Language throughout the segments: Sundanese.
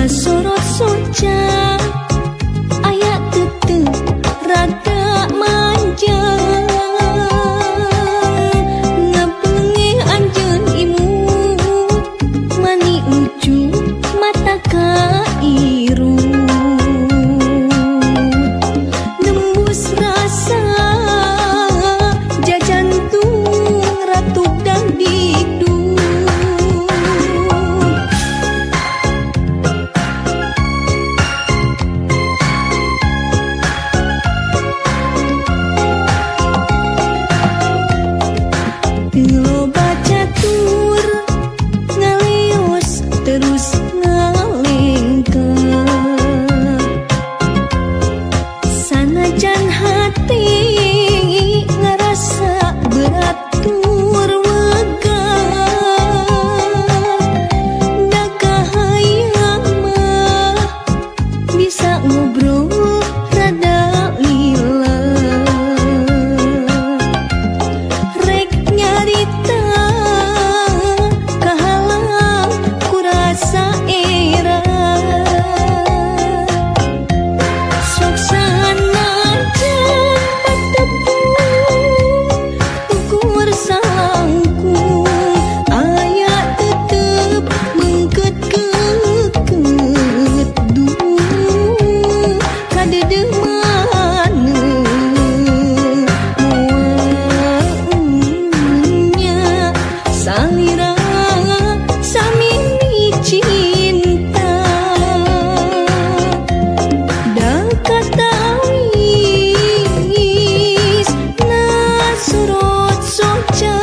sorot soca aya tetep rada manja ngapenge anjeun imut mani lucu mata kairu nembus rasa jajantung ratu dangdikduk loba catur ngaleos terus ngalengkeun sanajan hati ngerasa berat tur wegah da kahayang mah bisa ngobrol rada lila rek nyarita kahalang kurasa era sok sanajan patepung ukur sangkung aya tetep mengket keket dung kadedeh maneh moalnya salira samini cinta da katawis na sorot soca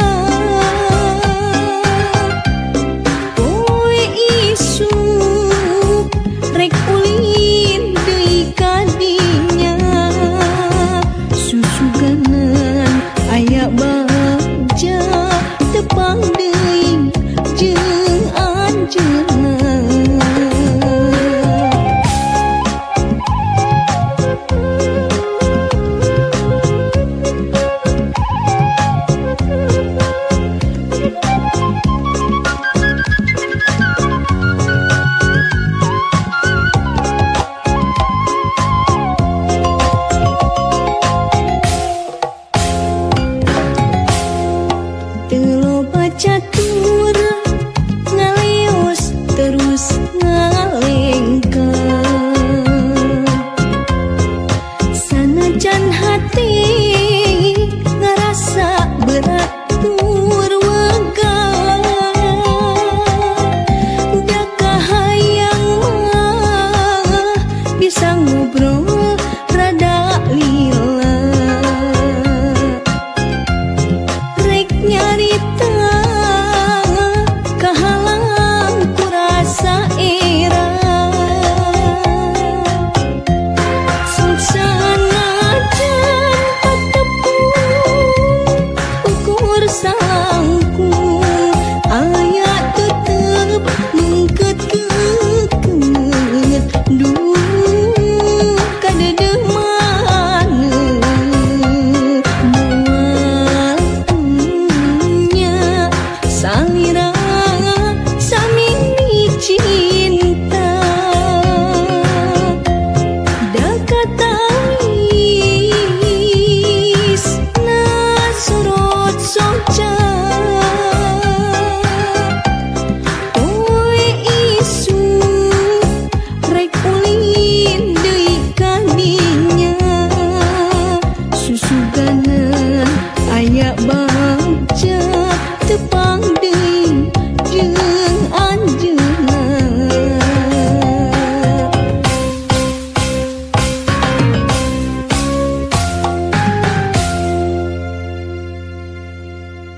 poe isuk rek ulin deui kadinya susuganan aya bagja tepang deui jeung anjeunna teu loba catur ngaleos terus ngalengkeun